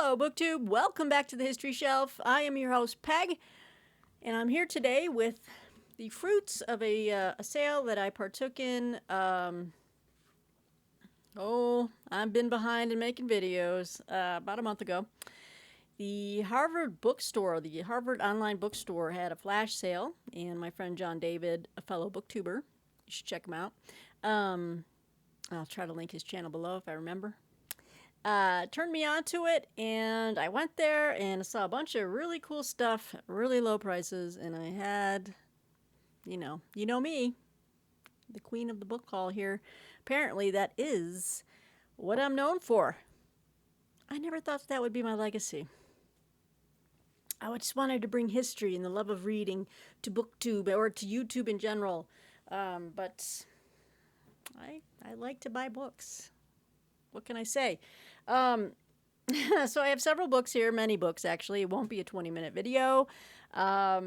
Hello, BookTube. Welcome back to the History Shelf. I am your host, Peg, and I'm here today with the fruits of a sale that I partook in. I've been behind in making videos about a month ago. The Harvard bookstore, the Harvard online bookstore, had a flash sale, and my friend John David, a fellow booktuber, you should check him out. I'll try to link his channel below if I remember. Turned me on to it, and I went there and I saw a bunch of really cool stuff, really low prices, and I had, you know me, the queen of the book haul here. Apparently that is what I'm known for. I never thought that would be my legacy. I just wanted to bring history and the love of reading to BookTube or to YouTube in general, but I like to buy books. What can I say? So I have several books here, many books actually. It won't be a 20-minute video. My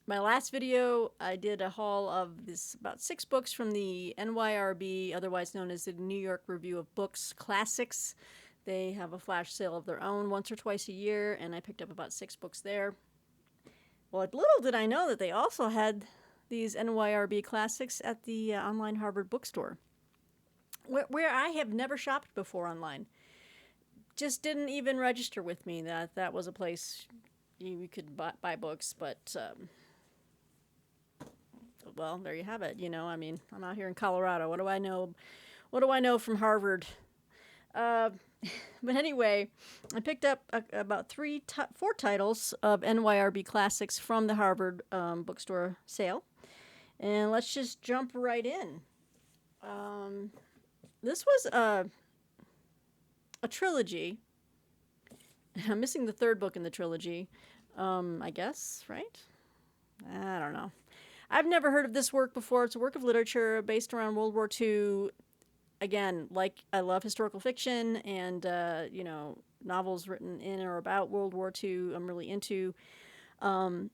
last video, I did a haul of about 6 books from the NYRB, otherwise known as the New York Review of Books Classics. They have a flash sale of their own once or twice a year, and I picked up about 6 books there. Well, little did I know that they also had these NYRB classics at the online Harvard bookstore, where I have never shopped before online. Just didn't even register with me that was a place you could buy books, but well, there you have it. I mean, I'm out here in Colorado. What do I know? What do I know from Harvard? But anyway, I picked up about 4 titles of NYRB classics from the Harvard bookstore sale, and let's just jump right in. This was a trilogy. I'm missing the 3rd book in the trilogy, I guess, right? I don't know. I've never heard of this work before. It's a work of literature based around World War II. Again, I love historical fiction and, novels written in or about World War II I'm really into. Let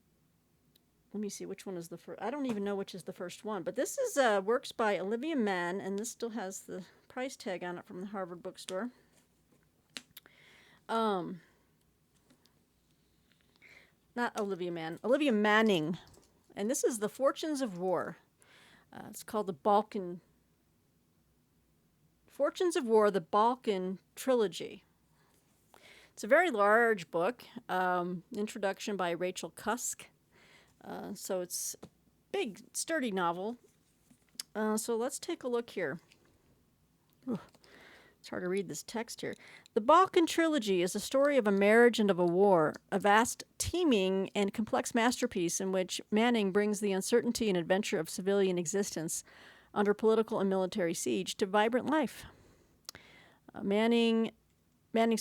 me see, which one is the first? I don't even know which is the first one. But this is works by Olivia Mann, and this still has the price tag on it from the Harvard bookstore. Not Olivia Mann, Olivia Manning. And this is The Fortunes of War. It's called the Fortunes of War, the Balkan Trilogy. It's a very large book. Introduction by Rachel Cusk. So it's a big, sturdy novel. So let's take a look here. Ooh, it's hard to read this text here. The Balkan Trilogy is a story of a marriage and of a war, a vast, teeming, and complex masterpiece in which Manning brings the uncertainty and adventure of civilian existence under political and military siege to vibrant life. Manning's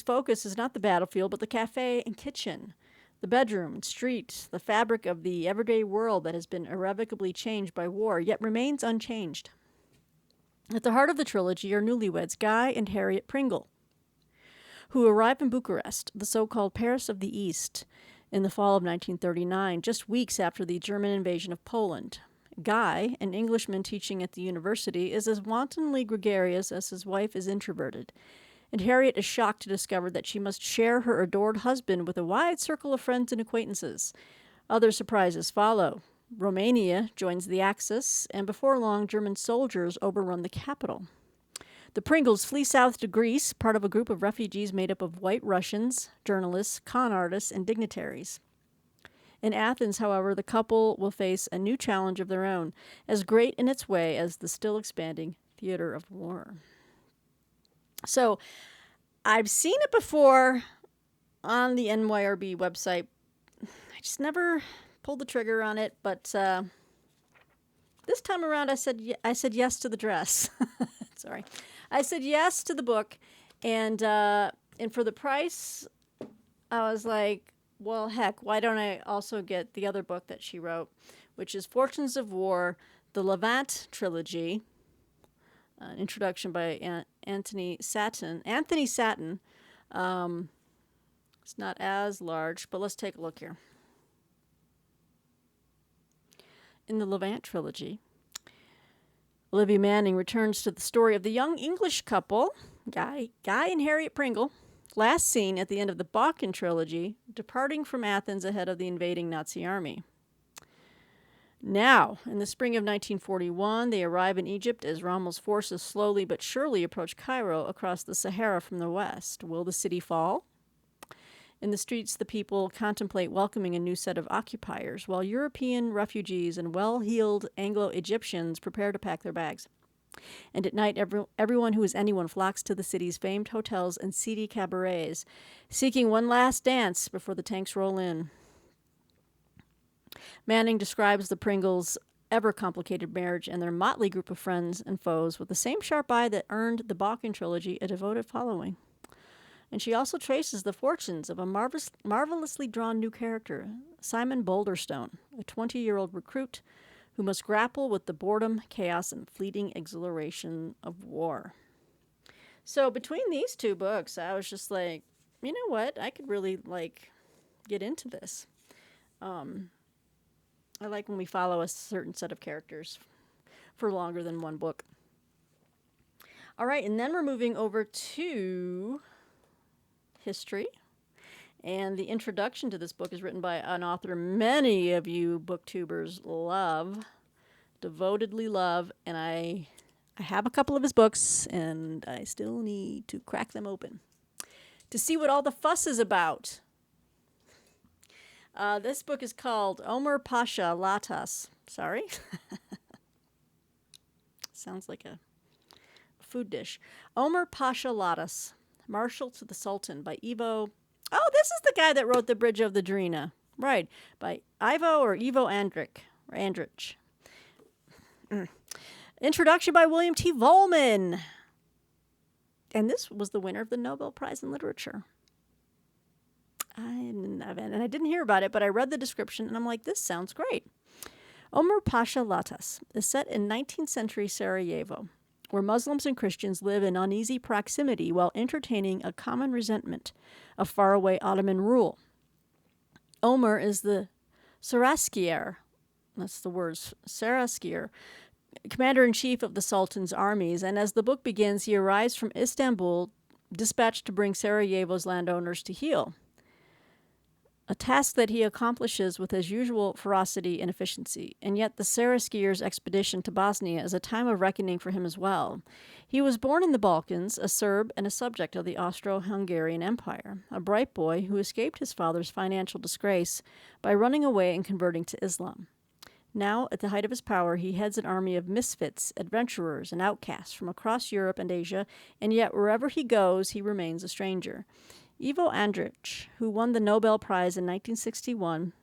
focus is not the battlefield, but the cafe and kitchen, the bedroom and street, the fabric of the everyday world that has been irrevocably changed by war, yet remains unchanged. At the heart of the trilogy are newlyweds Guy and Harriet Pringle, who arrive in Bucharest, the so-called Paris of the East, in the fall of 1939, just weeks after the German invasion of Poland. Guy, an Englishman teaching at the university, is as wantonly gregarious as his wife is introverted, and Harriet is shocked to discover that she must share her adored husband with a wide circle of friends and acquaintances. Other surprises follow. Romania joins the Axis, and before long, German soldiers overrun the capital. The Pringles flee south to Greece, part of a group of refugees made up of white Russians, journalists, con artists, and dignitaries. In Athens, however, the couple will face a new challenge of their own, as great in its way as the still expanding theater of war. So, I've seen it before on the NYRB website. I just never pulled the trigger on it, but this time around I said yes to the dress. Sorry. I said yes to the book, and for the price, I was like, well, heck, why don't I also get the other book that she wrote, which is Fortunes of War, the Levant Trilogy, an introduction by Anthony Satin. It's not as large, but let's take a look here. In the Levant Trilogy, Olivia Manning returns to the story of the young English couple, Guy and Harriet Pringle, Last seen at the end of the Balkan trilogy, departing from Athens ahead of the invading Nazi army. Now, in the spring of 1941, they arrive in Egypt as Rommel's forces slowly but surely approach Cairo across the Sahara from the west. Will the city fall? In the streets, the people contemplate welcoming a new set of occupiers, while European refugees and well-heeled Anglo-Egyptians prepare to pack their bags. And at night, everyone who is anyone flocks to the city's famed hotels and seedy cabarets, seeking one last dance before the tanks roll in. Manning describes the Pringles' ever-complicated marriage and their motley group of friends and foes with the same sharp eye that earned the Balkan trilogy a devoted following. And she also traces the fortunes of a marvelously drawn new character, Simon Boulderstone, a 20-year-old recruit who must grapple with the boredom, chaos, and fleeting exhilaration of war. So between these two books, I was just like, you know what? I could really, get into this. I like when we follow a certain set of characters for longer than one book. All right, and then we're moving over to history. And the introduction to this book is written by an author many of you booktubers love, devotedly love, and I have a couple of his books, and I still need to crack them open to see what all the fuss is about. This book is called Omer Pasha Latas. Sorry. Sounds like a food dish. Omer Pasha Latas, Marshal to the Sultan by Ivo. Oh, this is the guy that wrote The Bridge of the Dreina. Right. By Ivo Andrich. Introduction by William T. Vollmann. And this was the winner of the Nobel Prize in Literature. And I didn't hear about it, but I read the description, and I'm like, this sounds great. Omer Pasha Latas is set in 19th century Sarajevo, where Muslims and Christians live in uneasy proximity while entertaining a common resentment of faraway Ottoman rule. Omer is the Saraskier, that's the words, Saraskier, commander-in-chief of the Sultan's armies, and as the book begins, he arrives from Istanbul, dispatched to bring Sarajevo's landowners to heel. A task that he accomplishes with his usual ferocity and efficiency, and yet the Saraskier's expedition to Bosnia is a time of reckoning for him as well. He was born in the Balkans, a Serb and a subject of the Austro-Hungarian Empire, a bright boy who escaped his father's financial disgrace by running away and converting to Islam. Now, at the height of his power, he heads an army of misfits, adventurers, and outcasts from across Europe and Asia, and yet wherever he goes, he remains a stranger. Ivo Andrich, who won the Nobel Prize in 1961,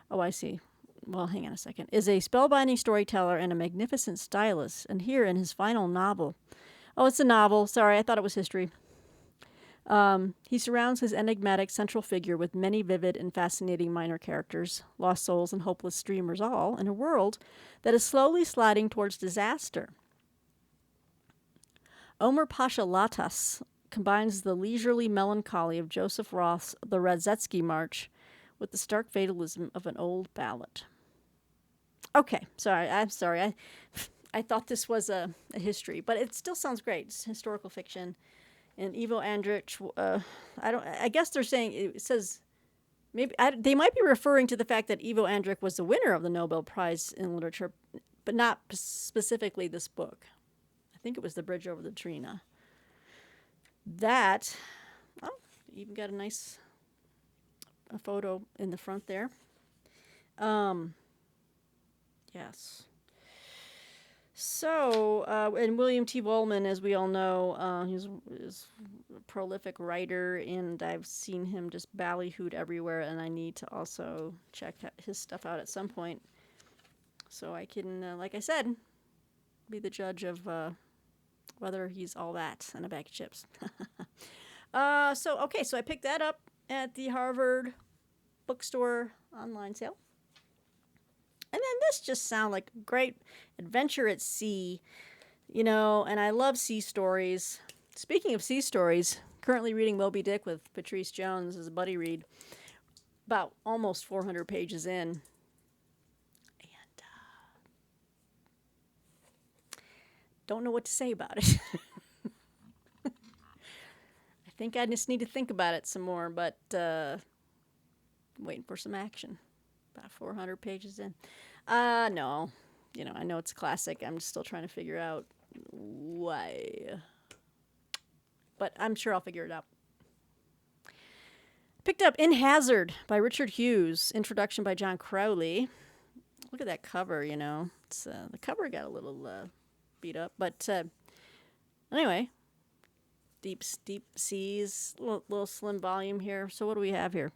is a spellbinding storyteller and a magnificent stylist. And here in his final novel, it's a novel. Sorry, I thought it was history. He surrounds his enigmatic central figure with many vivid and fascinating minor characters, lost souls and hopeless dreamers, all in a world that is slowly sliding towards disaster. Omer Pasha Latas combines the leisurely melancholy of Joseph Roth's The Radzetsky March with the stark fatalism of an old ballad. Okay, I'm sorry. I thought this was a history, but it still sounds great. It's historical fiction. And Ivo Andrich, I guess they're saying, it says, they might be referring to the fact that Ivo Andrich was the winner of the Nobel Prize in Literature, but not specifically this book. I think it was The Bridge over the Dreina. That, even got a photo in the front there. Yes. So, and William T. Vollmann, as we all know, he's a prolific writer, and I've seen him just ballyhooed everywhere, and I need to also check his stuff out at some point so I can, like I said, be the judge of whether he's all that and a bag of chips. So I picked that up at the Harvard bookstore online sale. And then this just sounded like a great adventure at sea, and I love sea stories. Speaking of sea stories, currently reading Moby Dick with Patrice Jones as a buddy read, about almost 400 pages in. And don't know what to say about it. think I just need to think about it some more, but waiting for some action. About 400 pages in. No. I know it's classic. I'm still trying to figure out why. But I'm sure I'll figure it out. Picked up In Hazard by Richard Hughes. Introduction by John Crowley. Look at that cover, It's, the cover got a little beat up. But anyway, deep seas, little slim volume here. So what do we have here?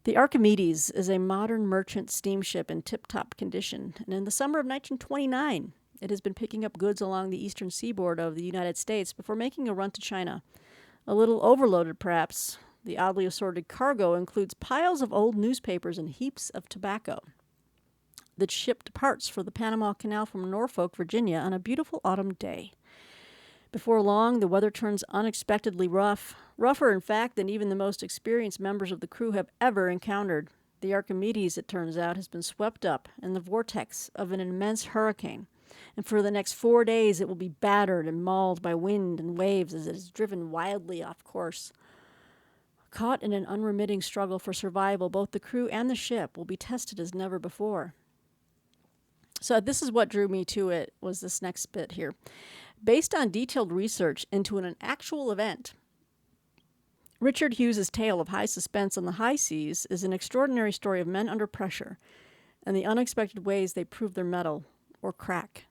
The Archimedes is a modern merchant steamship in tip-top condition, and in the summer of 1929, it has been picking up goods along the eastern seaboard of the United States before making a run to China. A little overloaded, perhaps. The oddly assorted cargo includes piles of old newspapers and heaps of tobacco. The ship departs for the Panama Canal from Norfolk, Virginia, on a beautiful autumn day. Before long, the weather turns unexpectedly rougher, in fact, than even the most experienced members of the crew have ever encountered. The Archimedes, it turns out, has been swept up in the vortex of an immense hurricane, and for the next 4 days it will be battered and mauled by wind and waves as it is driven wildly off course. Caught in an unremitting struggle for survival, both the crew and the ship will be tested as never before. So this is what drew me to it, was this next bit here. Based on detailed research into an actual event, Richard Hughes' tale of high suspense on the high seas is an extraordinary story of men under pressure and the unexpected ways they prove their mettle or crack.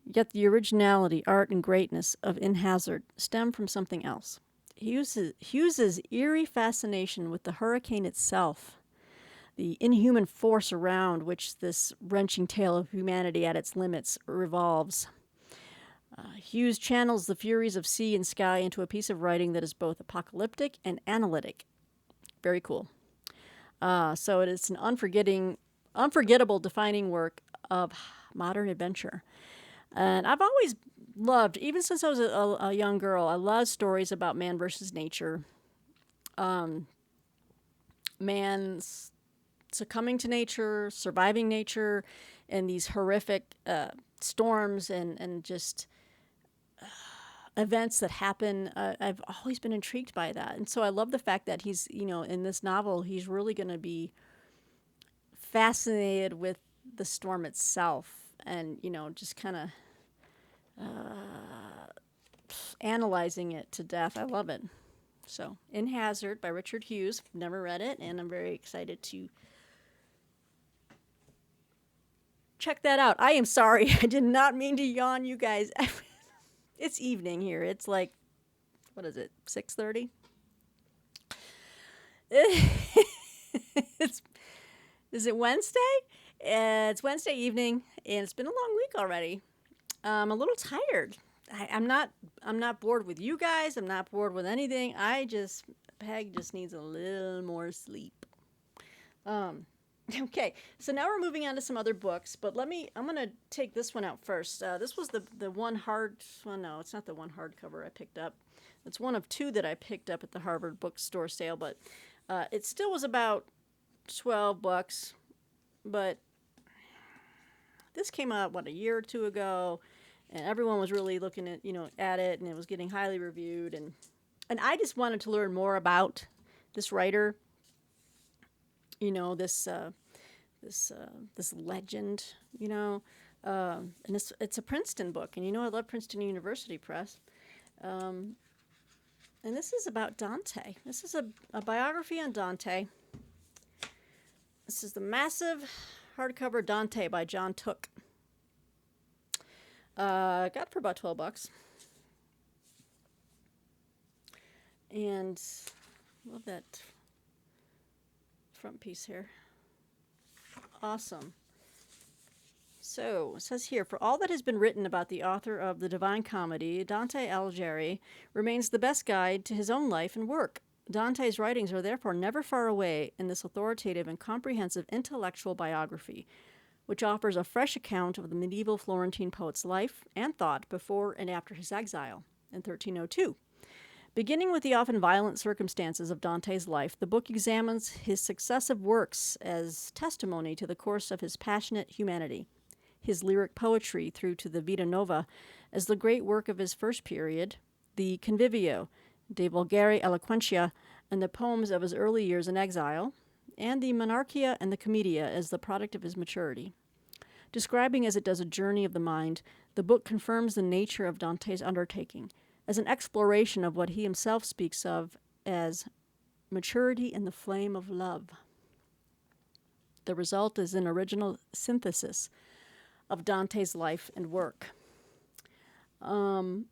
Yet the originality, art, and greatness of In Hazard stem from something else. Hughes's eerie fascination with the hurricane itself, the inhuman force around which this wrenching tale of humanity at its limits revolves. Hughes channels the furies of sea and sky into a piece of writing that is both apocalyptic and analytic. Very cool. So it is an unforgettable defining work of modern adventure. And I've always loved, even since I was a young girl, I love stories about man versus nature. Man's succumbing to nature, surviving nature, and these horrific storms and just events that happen. I've always been intrigued by that. And so I love the fact that he's, in this novel, he's really going to be fascinated with the storm itself and, just kind of analyzing it to death. I love it. So, In Hazard by Richard Hughes. Never read it, and I'm very excited to check that out. I am sorry. I did not mean to yawn, you guys. It's evening here. It's like, what is it, 6:30? Is it Wednesday? It's Wednesday evening, and it's been a long week already. I'm a little tired. I'm not bored with you guys. I'm not bored with anything. Peg just needs a little more sleep. Okay, so now we're moving on to some other books, but I'm going to take this one out first. This was the one no, it's not the one hardcover I picked up. It's one of two that I picked up at the Harvard bookstore sale, but it still was about $12, but this came out, a year or two ago, and everyone was really looking at it, and it was getting highly reviewed, and I just wanted to learn more about this writer, this legend, and it's a Princeton book, and I love Princeton University Press, and this is about Dante. This is a biography on Dante. This is the massive hardcover Dante by John Took. Got it for about $12. And love that front piece here. Awesome. So, it says here, for all that has been written about the author of the Divine Comedy, Dante Alighieri remains the best guide to his own life and work. Dante's writings are therefore never far away in this authoritative and comprehensive intellectual biography, which offers a fresh account of the medieval Florentine poet's life and thought before and after his exile in 1302. Beginning with the often violent circumstances of Dante's life, the book examines his successive works as testimony to the course of his passionate humanity, his lyric poetry through to the Vita Nova as the great work of his first period, the Convivio, De Vulgare Eloquentia, and the poems of his early years in exile, and the Monarchia and the Commedia as the product of his maturity. Describing as it does a journey of the mind, the book confirms the nature of Dante's undertaking as an exploration of what he himself speaks of as maturity in the flame of love. The result is an original synthesis of Dante's life and work. I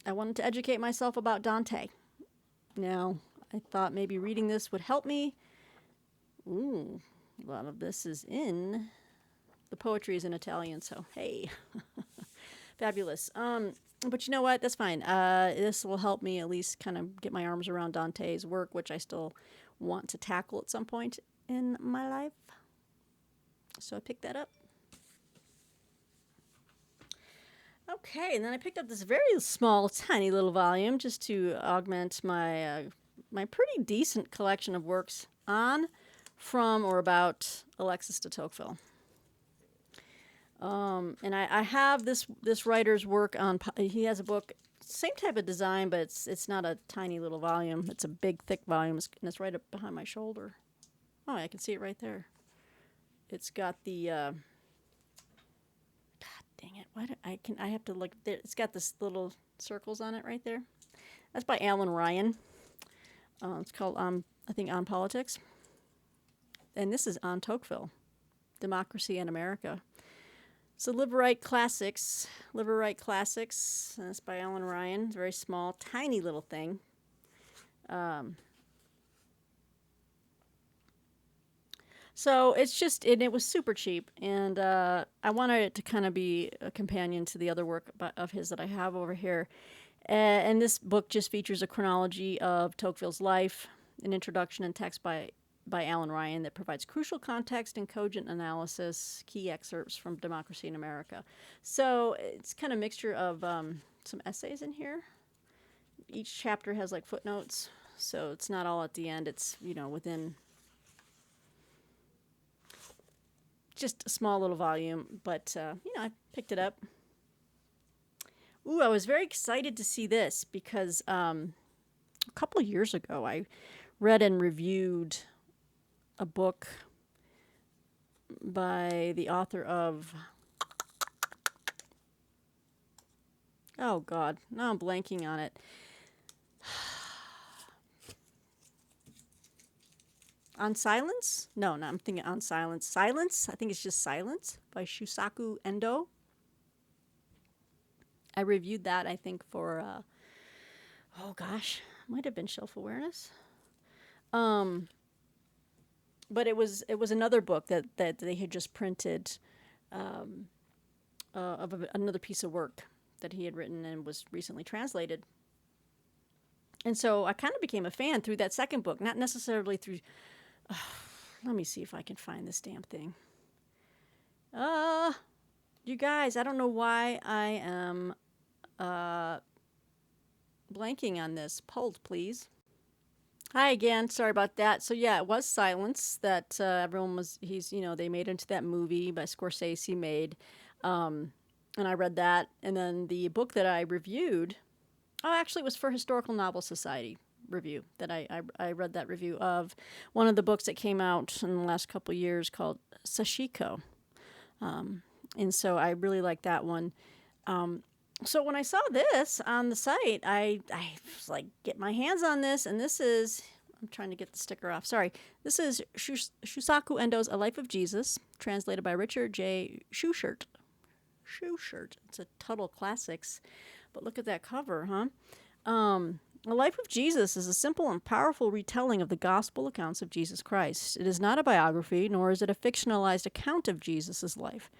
wanted to educate myself about Dante. Now, I thought maybe reading this would help me. Ooh, a lot of this is in... The poetry is in Italian, so hey. Fabulous. But you know what? That's fine. This will help me at least kind of get my arms around Dante's work, which I still want to tackle at some point in my life. So I picked that up. Okay, and then I picked up this very small, tiny little volume just to augment my my pretty decent collection of works on, from, or about Alexis de Tocqueville. And I have this writer's work on. He has a book, same type of design, but it's not a tiny little volume. It's a big, thick volume, and it's right up behind my shoulder. Oh, I can see it right there. It's got the. Dang it! I have to look there. It's got this little circles on it right there. That's by Alan Ryan. It's called I think On Politics. And this is on Tocqueville, Democracy in America. So Liverite Classics. That's by Alan Ryan. It's a very small, tiny little thing. So it's just, and it was super cheap, and I wanted it to kind of be a companion to the other work of his that I have over here. And this book just features a chronology of Tocqueville's life, an introduction and text by Alan Ryan that provides crucial context and cogent analysis, key excerpts from Democracy in America. So it's kind of a mixture of some essays in here. Each chapter has like footnotes, so it's not all at the end. It's, within just a small little volume, but I picked it up. Ooh, I was very excited to see this because a couple of years ago I read and reviewed a book by the author of... Oh, God. Now I'm blanking on it. On Silence? No, I'm thinking On Silence. Silence? I think it's just Silence by Shusaku Endo. I reviewed that, I think, for, might have been Shelf Awareness. But it was another book that they had just printed of another piece of work that he had written and was recently translated. And so I kind of became a fan through that second book, not necessarily through... let me see if I can find this damn thing. You guys, I don't know why I am blanking on this. Hold, please. Hi again. Sorry about that. So yeah, it was Silence that everyone was. They made into that movie by Scorsese made, and I read that. And then the book that I reviewed, actually, it was for Historical Novel Society review that I read that review of one of the books that came out in the last couple of years called Sashiko, and so I really liked that one. So when I saw this on the site, I was like, get my hands on this, and this is, I'm trying to get the sticker off, sorry. This is Shusaku Endo's A Life of Jesus, translated by Richard J. Schuchert. It's a Tuttle Classics, but look at that cover, huh? A Life of Jesus is a simple and powerful retelling of the gospel accounts of Jesus Christ. It is not a biography, nor is it a fictionalized account of Jesus' life.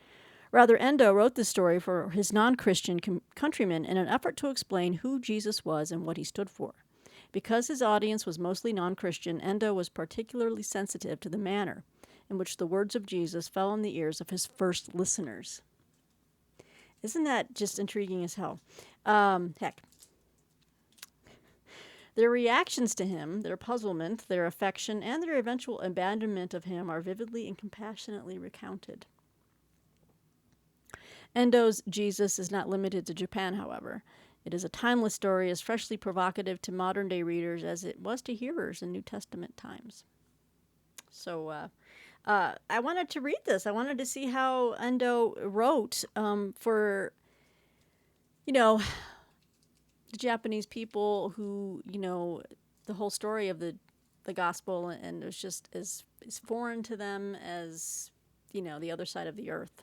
Rather, Endo wrote this story for his non-Christian countrymen in an effort to explain who Jesus was and what he stood for. Because his audience was mostly non-Christian, Endo was particularly sensitive to the manner in which the words of Jesus fell on the ears of his first listeners. Isn't that just intriguing as hell? Heck. Their reactions to him, their puzzlement, their affection, and their eventual abandonment of him are vividly and compassionately recounted. Endo's Jesus is not limited to Japan, however. It is a timeless story, as freshly provocative to modern-day readers as it was to hearers in New Testament times. So I wanted to read this. I wanted to see how Endo wrote for, you know, the Japanese people who, the whole story of the gospel, and it was just as foreign to them as, the other side of the earth.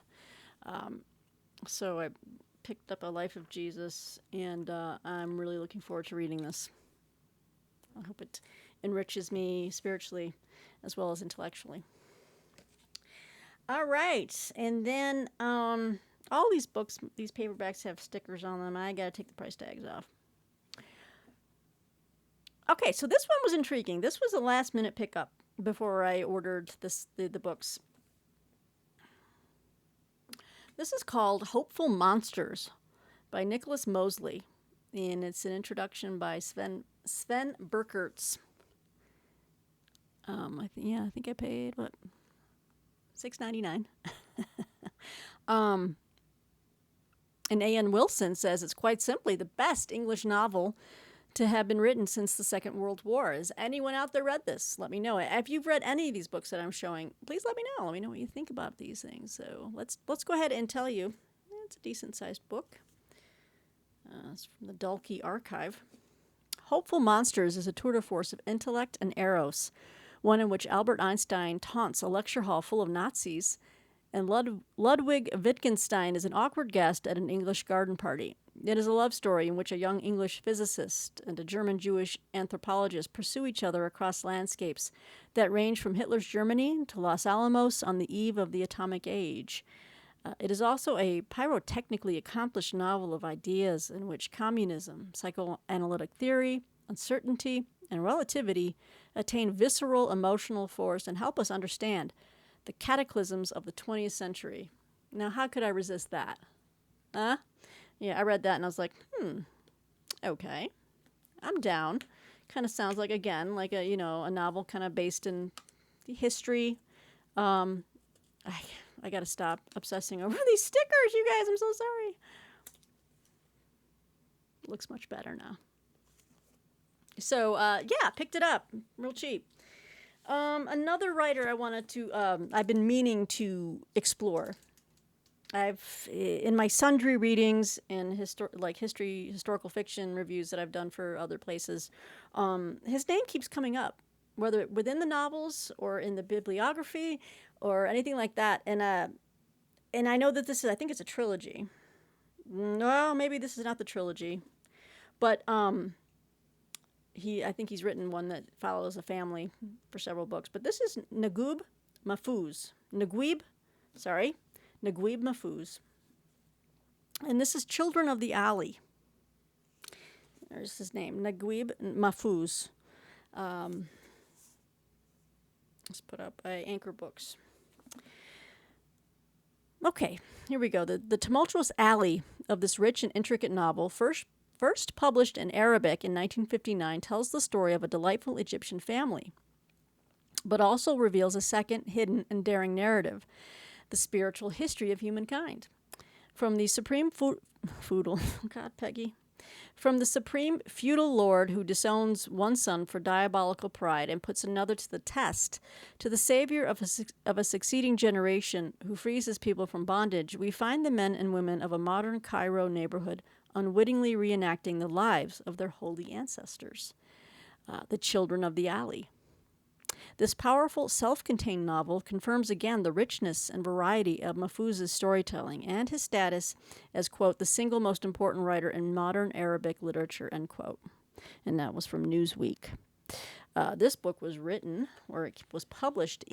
So I picked up A Life of Jesus, and I'm really looking forward to reading this. I hope it enriches me spiritually as well as intellectually. All right, and then all these books, these paperbacks have stickers on them. I gotta take the price tags off. Okay, so this one was intriguing. This was a last-minute pickup before I ordered the books. This is called Hopeful Monsters by Nicholas Mosley, and it's an introduction by Sven Burkertz. I think I paid what, $6.99. And A.N. Wilson says it's quite simply the best English novel to have been written since the Second World War. Has anyone out there read this? Let me know. If you've read any of these books that I'm showing, please let me know. Let me know what you think about these things. So let's go ahead and tell you. It's a decent-sized book. It's from the Dalkey Archive. Hopeful Monsters is a tour de force of intellect and eros, one in which Albert Einstein taunts a lecture hall full of Nazis, and Ludwig Wittgenstein is an awkward guest at an English garden party. It is a love story in which a young English physicist and a German-Jewish anthropologist pursue each other across landscapes that range from Hitler's Germany to Los Alamos on the eve of the atomic age. It is also a pyrotechnically accomplished novel of ideas in which communism, psychoanalytic theory, uncertainty, and relativity attain visceral emotional force and help us understand the cataclysms of the 20th century. Now, how could I resist that? Huh? Yeah, I read that and I was like, okay, I'm down. Kind of sounds like, again, like a novel kind of based in history. I got to stop obsessing over these stickers, you guys. I'm so sorry. Looks much better now. So, picked it up real cheap. Another writer I wanted to, I've been meaning to explore. In my sundry readings and historical fiction reviews that I've done for other places, his name keeps coming up, whether within the novels or in the bibliography or anything like that. And I know that I think it's a trilogy. No, maybe this is not the trilogy, but I think he's written one that follows a family for several books. But this is Naguib Mahfouz. Naguib Mahfouz. And this is Children of the Alley. There's his name, Naguib Mahfouz. Let's put up by Anchor Books. Okay, here we go. The tumultuous alley of this rich and intricate novel, first published in Arabic in 1959, tells the story of a delightful Egyptian family, but also reveals a second, hidden, and daring narrative, the spiritual history of humankind. From the supreme From the supreme feudal lord who disowns one son for diabolical pride and puts another to the test, to the savior of a succeeding generation who frees his people from bondage, we find the men and women of a modern Cairo neighborhood unwittingly reenacting the lives of their holy ancestors, the children of the alley. This powerful, self-contained novel confirms again the richness and variety of Mahfouz's storytelling and his status as, quote, the single most important writer in modern Arabic literature, end quote. And that was from Newsweek. This book was written, or it was published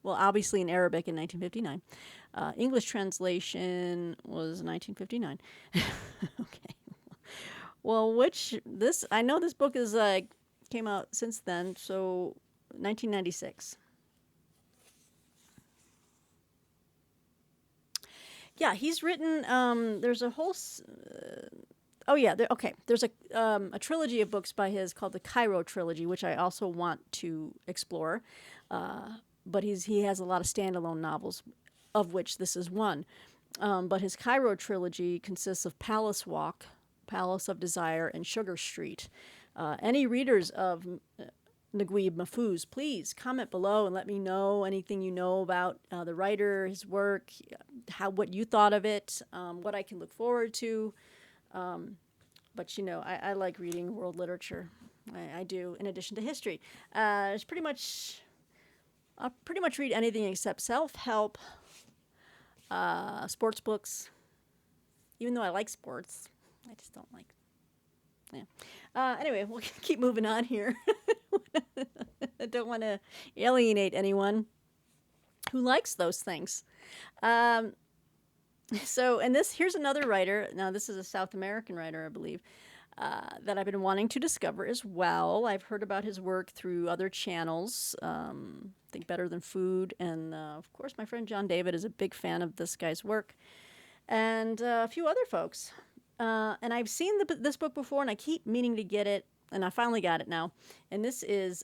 obviously in Arabic in 1959. English translation was 1959. Okay. Well, I know this book is came out since then, so 1996. Yeah, he's written, there's a whole, there's a trilogy of books by his called the Cairo Trilogy, which I also want to explore, but he has a lot of standalone novels, of which this is one. But his Cairo Trilogy consists of Palace Walk, Palace of Desire, and Sugar Street. Any readers of Naguib Mahfouz, please comment below and let me know anything you know about the writer, his work, what you thought of it, what I can look forward to. But I like reading world literature. I do, in addition to history. I'll pretty much read anything except self-help, sports books. Even though I like sports, I just don't like. Yeah. Anyway, we'll keep moving on here. I don't want to alienate anyone who likes those things. Here's another writer. Now, this is a South American writer, I believe, that I've been wanting to discover as well. I've heard about his work through other channels, Think Better Than Food, and of course, my friend John David is a big fan of this guy's work, and a few other folks. And I've seen this book before, and I keep meaning to get it, and I finally got it now. And this is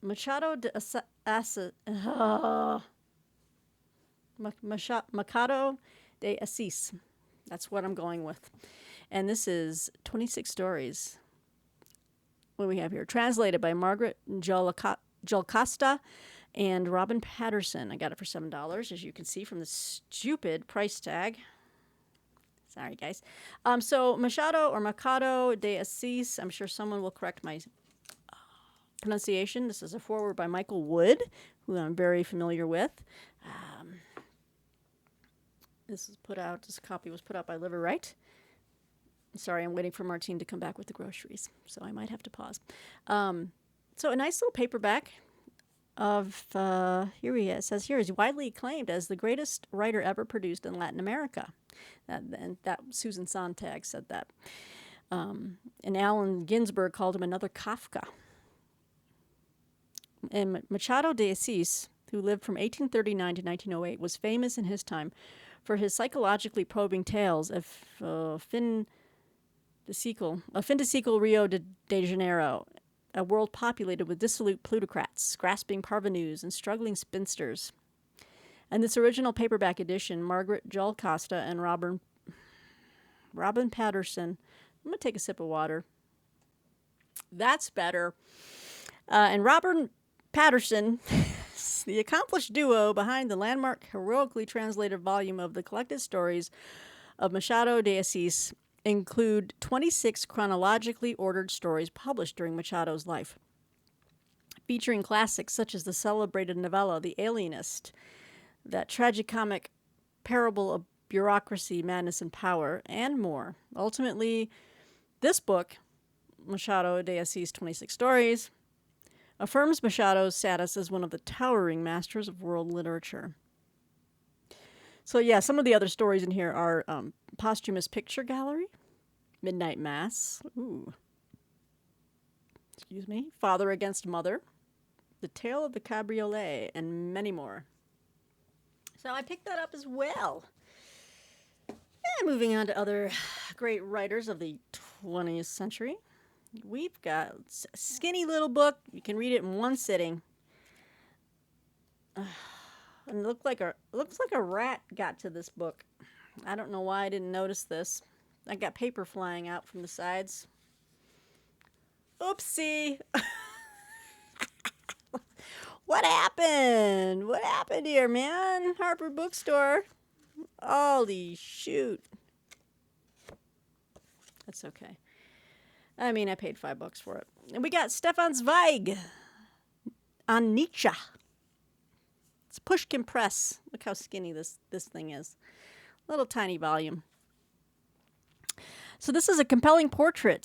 Machado de Assis. Machado de Assis. That's what I'm going with. And this is 26 stories. What do we have here? Translated by Margaret Jolcosta and Robin Patterson. I got it for $7, as you can see from the stupid price tag. Sorry, guys. So Machado or Machado de Assis, I'm sure someone will correct my pronunciation. This is a foreword by Michael Wood, who I'm very familiar with. This copy was put out by Liverwrite. Sorry, I'm waiting for Martine to come back with the groceries, so I might have to pause. So a nice little paperback of, it says here, is widely acclaimed as the greatest writer ever produced in Latin America. That Susan Sontag said that. And Allen Ginsberg called him another Kafka. And Machado de Assis, who lived from 1839 to 1908, was famous in his time for his psychologically probing tales of fin de siècle Rio de Janeiro, a world populated with dissolute plutocrats, grasping parvenus, and struggling spinsters. And this original paperback edition, Margaret Jolcosta and Robin Patterson. I'm going to take a sip of water. That's better. And Robin Patterson, the accomplished duo behind the landmark, heroically translated volume of the collected stories of Machado de Assis, include 26 chronologically ordered stories published during Machado's life, featuring classics such as the celebrated novella The Alienist, that tragicomic parable of bureaucracy, madness, and power, and more. Ultimately, this book, Machado de Assis' 26 Stories, affirms Machado's status as one of the towering masters of world literature. So yeah, some of the other stories in here are Posthumous Picture Gallery, Midnight Mass, Father Against Mother, The Tale of the Cabriolet, and many more. So I picked that up as well. And moving on to other great writers of the 20th century. We've got a skinny little book. You can read it in one sitting. And it looks like a rat got to this book. I don't know why I didn't notice this. I got paper flying out from the sides. Oopsie. What happened? What happened here, man? Harper Bookstore. Holy shoot. That's okay. I mean, I paid $5 for it. And we got Stefan Zweig on Nietzsche. It's Pushkin Press. Look how skinny this thing is. Little tiny volume. So this is a compelling portrait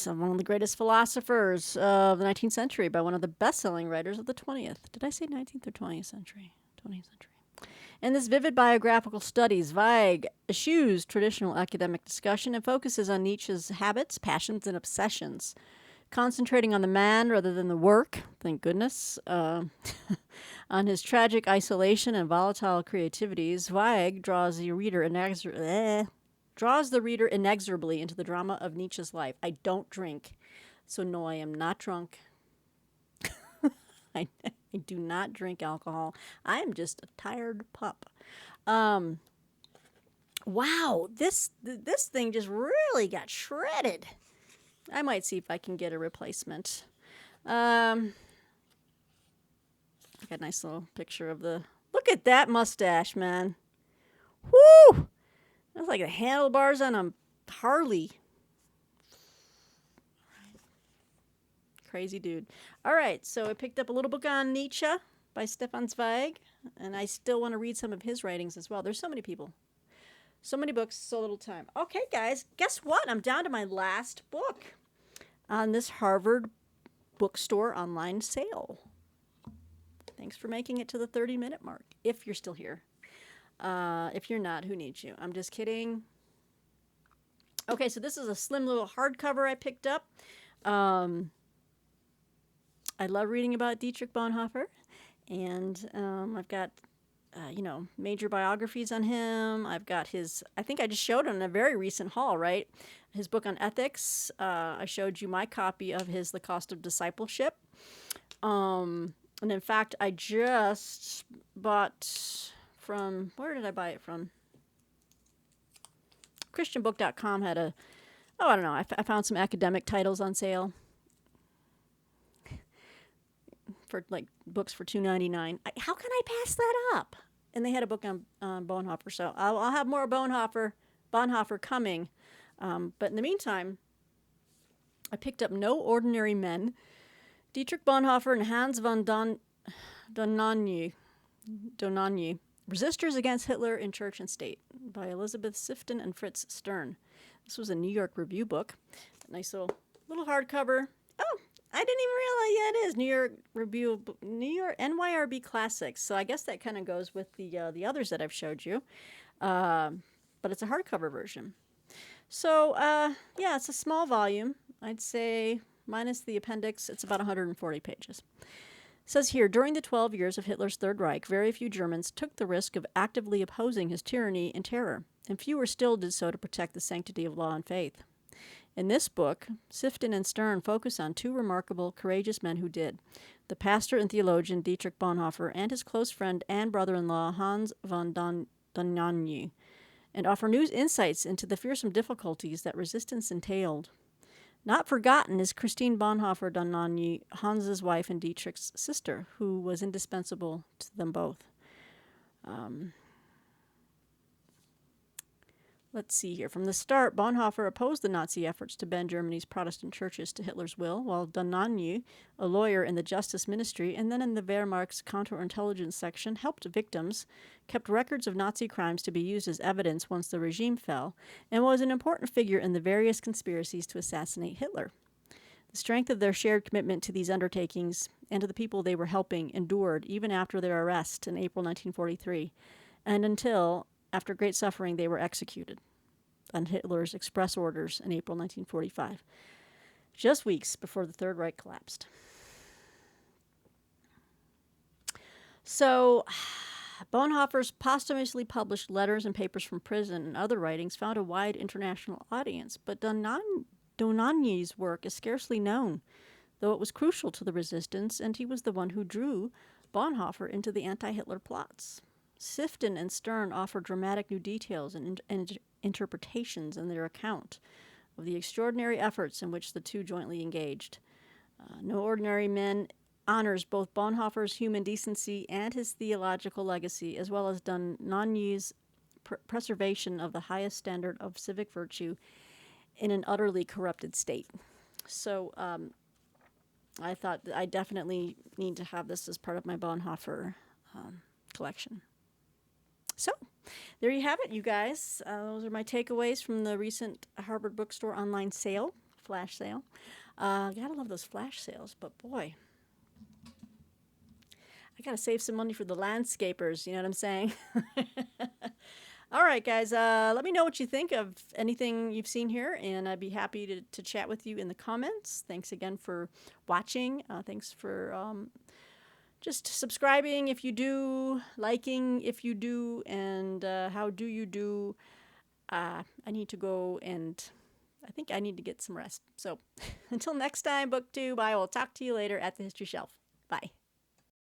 of one of the greatest philosophers of the 19th century by one of the best-selling writers of the 20th. Did I say 19th or 20th century? 20th century. In this vivid biographical study, Zweig eschews traditional academic discussion and focuses on Nietzsche's habits, passions, and obsessions, concentrating on the man rather than the work, thank goodness. On his tragic isolation and volatile creativity, Zweig draws the reader inexorably into the drama of Nietzsche's life. I don't drink, so no, I am not drunk. I do not drink alcohol. I am just a tired pup. Wow, this thing just really got shredded. I might see if I can get a replacement. I got a nice little picture of the. Look at that mustache, man. Whoo! That's like the handlebars on a Harley. Crazy dude. All right, so I picked up a little book on Nietzsche by Stefan Zweig, and I still want to read some of his writings as well. There's so many people, so many books, so little time. Okay, guys, guess what? I'm down to my last book on this Harvard bookstore online sale. Thanks for making it to the 30-minute mark, if you're still here. If you're not, who needs you? I'm just kidding. Okay, so this is a slim little hardcover I picked up. I love reading about Dietrich Bonhoeffer, and I've got, major biographies on him. I've got his, I think I just showed him in a very recent haul, right? His book on ethics. I showed you my copy of his The Cost of Discipleship. And in fact, I just bought from, where did I buy it from? ChristianBook.com had a, I don't know, I found some academic titles on sale for like books for $2.99. How can I pass that up? And they had a book on Bonhoeffer, so I'll have more Bonhoeffer coming. But in the meantime, I picked up No Ordinary Men, Dietrich Bonhoeffer and Hans von Dohnanyi, Resistors Against Hitler in Church and State by Elizabeth Sifton and Fritz Stern. This was a New York Review book. Nice little hardcover. Oh, I didn't even realize, yeah, it is New York Review, New York NYRB Classics. So I guess that kind of goes with the others that I've showed you. But it's a hardcover version. So, yeah, it's a small volume. I'd say, minus the appendix, it's about 140 pages. It says here, during the 12 years of Hitler's Third Reich, very few Germans took the risk of actively opposing his tyranny and terror, and fewer still did so to protect the sanctity of law and faith. In this book, Sifton and Stern focus on two remarkable, courageous men who did, the pastor and theologian Dietrich Bonhoeffer and his close friend and brother-in-law Hans von Dohnanyi, and offer new insights into the fearsome difficulties that resistance entailed. Not forgotten is Christine Bonhoeffer Dohnanyi, Hans's wife and Dietrich's sister, who was indispensable to them both. Let's see here. From the start, Bonhoeffer opposed the Nazi efforts to bend Germany's Protestant churches to Hitler's will, while Dohnanyi, a lawyer in the Justice Ministry and then in the Wehrmacht's counterintelligence section, helped victims, kept records of Nazi crimes to be used as evidence once the regime fell, and was an important figure in the various conspiracies to assassinate Hitler. The strength of their shared commitment to these undertakings and to the people they were helping endured even after their arrest in April 1943, and until, after great suffering, they were executed on Hitler's express orders in April 1945, just weeks before the Third Reich collapsed. So, Bonhoeffer's posthumously published letters and papers from prison and other writings found a wide international audience, but Dohnanyi's work is scarcely known, though it was crucial to the resistance, and he was the one who drew Bonhoeffer into the anti-Hitler plots. Sifton and Stern offer dramatic new details and interpretations in their account of the extraordinary efforts in which the two jointly engaged. No Ordinary Men honors both Bonhoeffer's human decency and his theological legacy, as well as Dohnanyi's preservation of the highest standard of civic virtue in an utterly corrupted state. So I thought that I definitely need to have this as part of my Bonhoeffer collection. So, there you have it, you guys. Those are my takeaways from the recent Harvard Bookstore online sale, flash sale. Gotta love those flash sales, but boy, I gotta save some money for the landscapers, you know what I'm saying? All right, guys, let me know what you think of anything you've seen here, and I'd be happy to chat with you in the comments. Thanks again for watching. Thanks for just subscribing if you do, liking if you do, and how do you do? I need to go and I think I need to get some rest. So until next time, BookTube, I will talk to you later at the History Shelf. Bye.